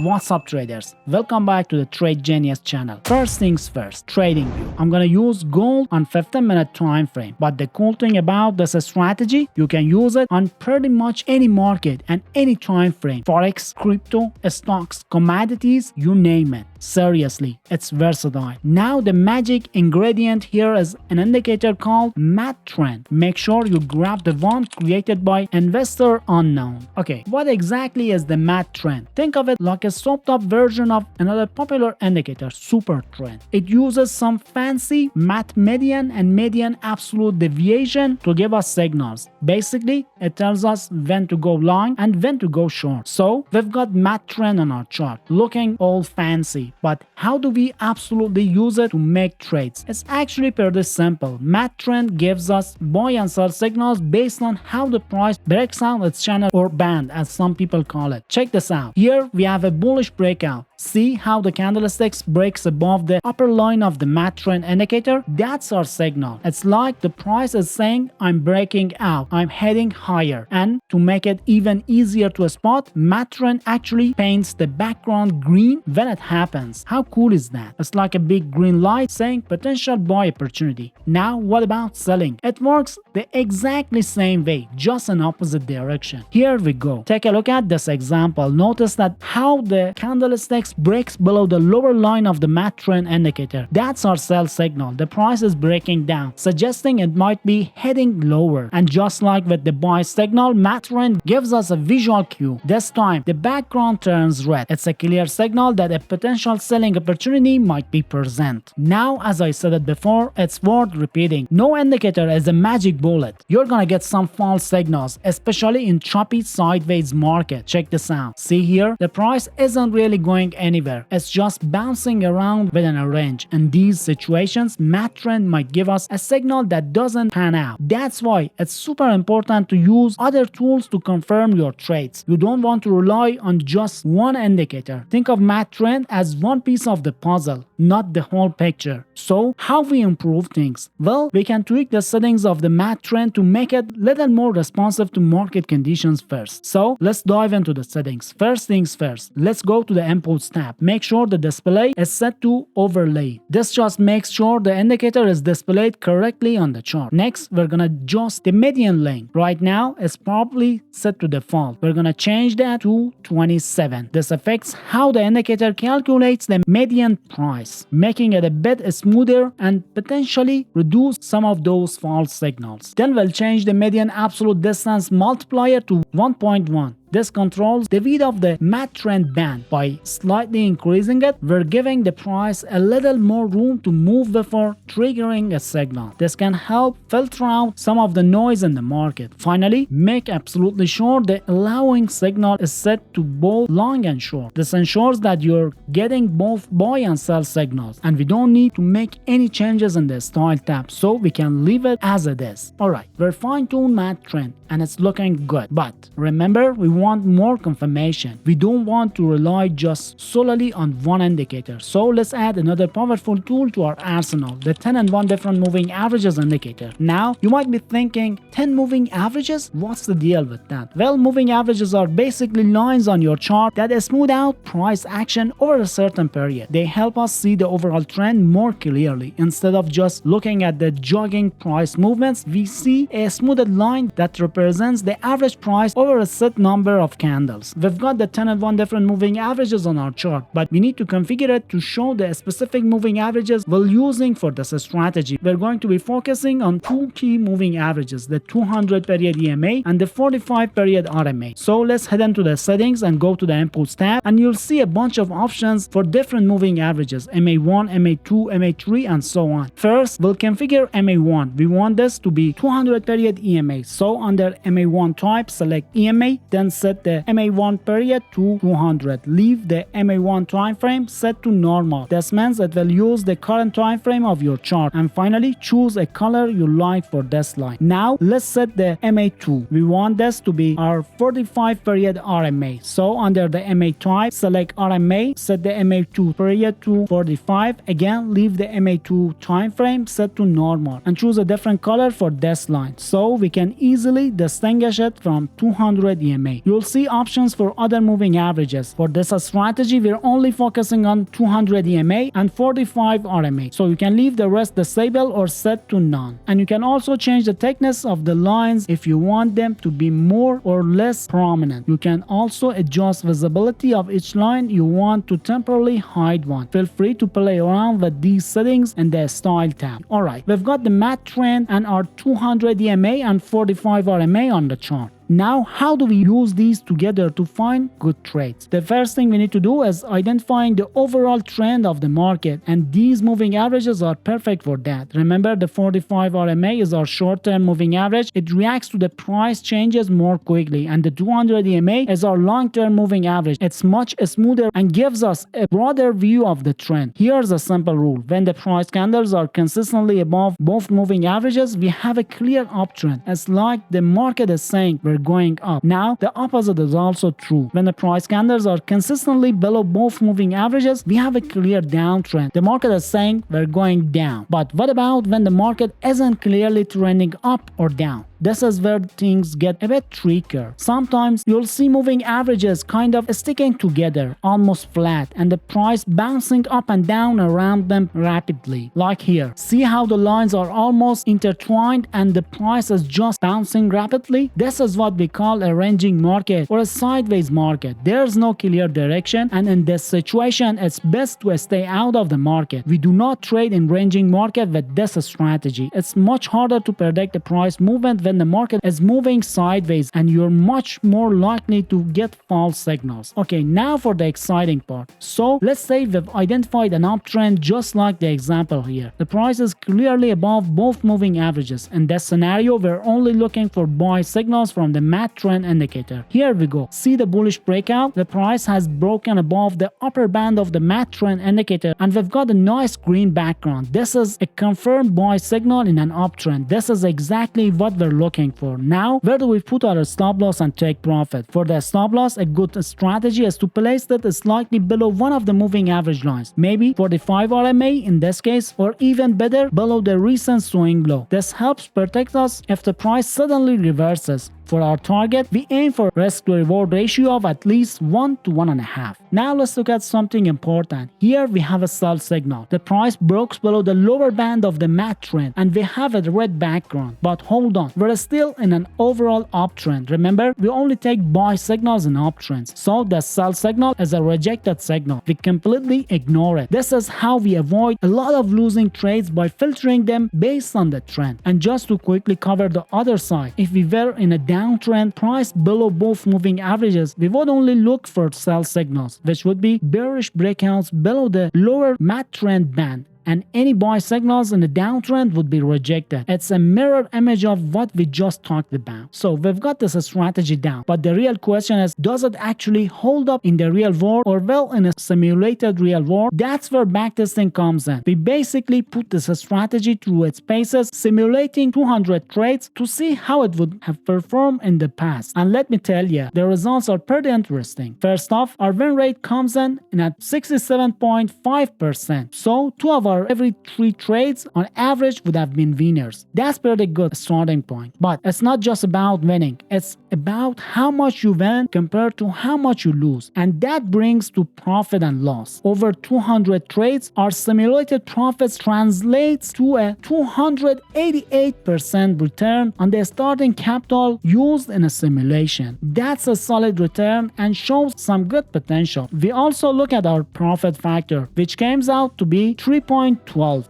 What's up traders, welcome back to the TradeGenius channel. First things first, trading view. I'm gonna use gold on 15-minute time frame, but the cool thing about this strategy, you can use it on pretty much any market and any time frame. Forex, crypto, stocks, commodities, you name it. Seriously, it's versatile. Now the magic ingredient here is an indicator called MAT trend. Make sure you grab the one created by Investor Unknown. Okay, what exactly is the MAT trend? Think of it like a souped-up version of another popular indicator, super trend. It uses some fancy MAT median and median absolute deviation to give us signals. Basically, it tells us when to go long and when to go short. So we've got MAT trend on our chart, looking all fancy. But how do we absolutely use it to make trades? It's actually pretty simple. MAT trend gives us buy and sell signals based on how the price breaks out its channel or band, as some people call it. Check this out. Here we have a bullish breakout. See how the candlesticks breaks above the upper line of the MAT trend indicator? That's our signal. It's like the price is saying, I'm breaking out, I'm heading higher. And to make it even easier to spot, MAT trend actually paints the background green when it happens. How cool is that? It's like a big green light saying potential buy opportunity. Now what about selling? It works the exactly same way, just in opposite direction. Here we go. Take a look at this example. Notice that how the candlesticks breaks below the lower line of the MAT trend indicator. That's our sell signal. The price is breaking down, suggesting it might be heading lower. And just like with the buy signal, MAT trend gives us a visual cue. This time, the background turns red. It's a clear signal that a potential selling opportunity might be present. Now, as I said it before, it's worth repeating. No indicator is a magic bullet. You're gonna get some false signals, especially in choppy sideways market. Check this out. See here, the price isn't really going anywhere. It's just bouncing around within a range. In these situations, MAT trend might give us a signal that doesn't pan out. That's why it's super important to use other tools to confirm your trades. You don't want to rely on just one indicator. Think of MAT trend as one piece of the puzzle, not the whole picture. So, how we improve things? Well, we can tweak the settings of the MAT trend to make it a little more responsive to market conditions first. So, let's dive into the settings. First things first, let's go to the inputs tab. Make sure the display is set to overlay. This just makes sure the indicator is displayed correctly on the chart. Next, we're gonna adjust the median length. Right now, it's probably set to default. We're gonna change that to 27. This affects how the indicator calculates the median price, making it a bit smoother and potentially reduce some of those false signals. Then we'll change the median absolute distance multiplier to 1.1. This controls the width of the MAT trend band. By slightly increasing it, we're giving the price a little more room to move before triggering a signal. This can help filter out some of the noise in the market. Finally, make absolutely sure the allowing signal is set to both long and short. This ensures that you're getting both buy and sell signals, and we don't need to make any changes in the style tab, so we can leave it as it is. Alright, we're fine-tuned MAT trend and it's looking good, but remember, we want more confirmation. We don't want to rely just solely on one indicator. So let's add another powerful tool to our arsenal, the 10 and 1 different moving averages indicator. Now, you might be thinking, 10 moving averages? What's the deal with that? Well, moving averages are basically lines on your chart that smooth out price action over a certain period. They help us see the overall trend more clearly. Instead of just looking at the jogging price movements, we see a smoothed line that represents the average price over a set number of candles. We've got the 10 and 1 different moving averages on our chart, but we need to configure it to show the specific moving averages we're using for this strategy. We're going to be focusing on two key moving averages, the 200 period EMA and the 45 period RMA. So let's head into the settings and go to the inputs tab, and you'll see a bunch of options for different moving averages, MA1, MA2, MA3, and so on. First, we'll configure MA1. We want this to be 200 period EMA. So under MA1 type, select EMA, then set the MA1 period to 200. Leave the MA1 time frame set to normal. This means it will use the current time frame of your chart. And finally, choose a color you like for this line. Now, let's set the MA2. We want this to be our 45 period RMA. So under the MA type, select RMA, set the MA2 period to 45. Again, leave the MA2 time frame set to normal and choose a different color for this line so we can easily distinguish it from 200 EMA. you'll see options for other moving averages. For this strategy, we're only focusing on 200 EMA and 45 RMA, so you can leave the rest disabled or set to none. And you can also change the thickness of the lines if you want them to be more or less prominent. You can also adjust visibility of each line you want to temporarily hide one. Feel free to play around with these settings in the Style tab. Alright, we've got the matte trend and our 200 EMA and 45 RMA on the chart. Now, how do we use these together to find good trades? The first thing we need to do is identifying the overall trend of the market, and these moving averages are perfect for that. Remember, the 45 RMA is our short-term moving average. It reacts to the price changes more quickly, and the 200 EMA is our long-term moving average. It's much smoother and gives us a broader view of the trend. Here's a simple rule. When the price candles are consistently above both moving averages, we have a clear uptrend. It's like the market is saying we're going up. Now, the opposite is also true. When the price candles are consistently below both moving averages, we have a clear downtrend. The market is saying we're going down. But what about when the market isn't clearly trending up or down? This is where things get a bit trickier. Sometimes you'll see moving averages kind of sticking together, almost flat, and the price bouncing up and down around them rapidly. Like here. See how the lines are almost intertwined and the price is just bouncing rapidly? This is what we call a ranging market or a sideways market. There's no clear direction, and in this situation, it's best to stay out of the market. We do not trade in ranging market with this strategy. It's much harder to predict the price movement when the market is moving sideways, and you're much more likely to get false signals. Okay, now for the exciting part. So let's say we've identified an uptrend just like the example here. The price is clearly above both moving averages. In this scenario, we're only looking for buy signals from the matte trend indicator. Here we go. See the bullish breakout? The price has broken above the upper band of the matte trend indicator, and we've got a nice green background. This is a confirmed buy signal in an uptrend. This is exactly what we're looking for. Now, where do we put our stop loss and take profit? For the stop loss, a good strategy is to place that slightly below one of the moving average lines, maybe 45 RMA in this case, or even better, below the recent swing low. This helps protect us if the price suddenly reverses. For our target, we aim for risk to reward ratio of at least 1 to 1.5. Now let's look at something important. Here we have a sell signal. The price broke below the lower band of the matte trend and we have a red background. But hold on, we're still in an overall uptrend. Remember, we only take buy signals in uptrends. So the sell signal is a rejected signal. We completely ignore it. This is how we avoid a lot of losing trades by filtering them based on the trend. And just to quickly cover the other side, if we were in a downtrend price below both moving averages, we would only look for sell signals, which would be bearish breakouts below the lower matte trend band, and any buy signals in the downtrend would be rejected. It's a mirror image of what we just talked about. So we've got this strategy down, but the real question is, does it actually hold up in the real world or well in a simulated real world? That's where backtesting comes in. We basically put this strategy through its paces, simulating 200 trades to see how it would have performed in the past. And let me tell you, the results are pretty interesting. First off, our win rate comes in at 67.5%. So 2 of our every 3 trades on average would have been winners. That's pretty good starting point. But it's not just about winning. It's about how much you win compared to how much you lose. And that brings to profit and loss. Over 200 trades, our simulated profits translates to a 288% return on the starting capital used in a simulation. That's a solid return and shows some good potential. We also look at our profit factor, which comes out to be 3.12.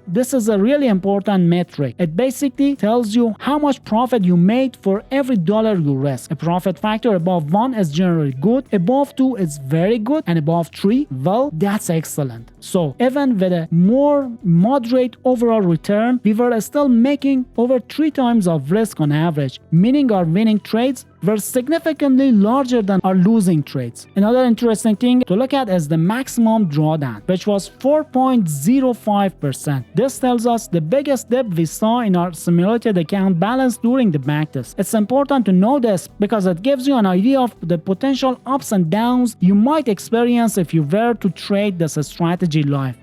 This is a really important metric. It basically tells you how much profit you made for every dollar you risk. A profit factor above 1 is generally good, above 2 is very good, and above 3, well, that's excellent. So even with a more moderate overall return, we were still making over 3 times of risk on average, meaning our winning trades were significantly larger than our losing trades. Another interesting thing to look at is the maximum drawdown, which was 4.05%. This tells us the biggest dip we saw in our simulated account balance during the backtest. It's important to know this because it gives you an idea of the potential ups and downs you might experience if you were to trade this strategy live.